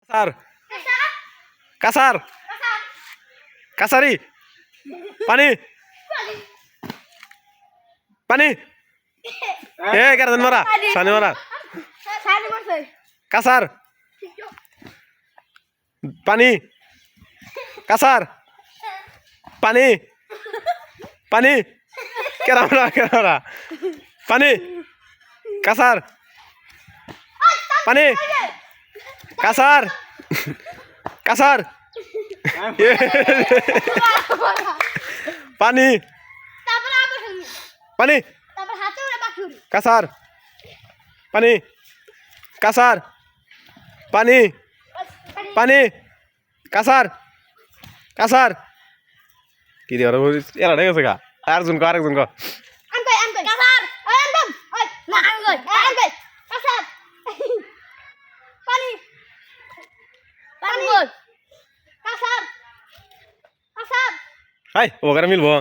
কাসার কাসার কাসারি পানি পানি এ কেন মারা সানি মারা কাসার পানি কাসার পানি পানি কেরা পানি কাসার পানি কাসার কাসার পানি পানি কাসার পানি কাসার পানি পানি কাসার কাসার কি দিয়ে এরা ঠিক আছে গা আরেকজন কো হাই ওখানে মিলবো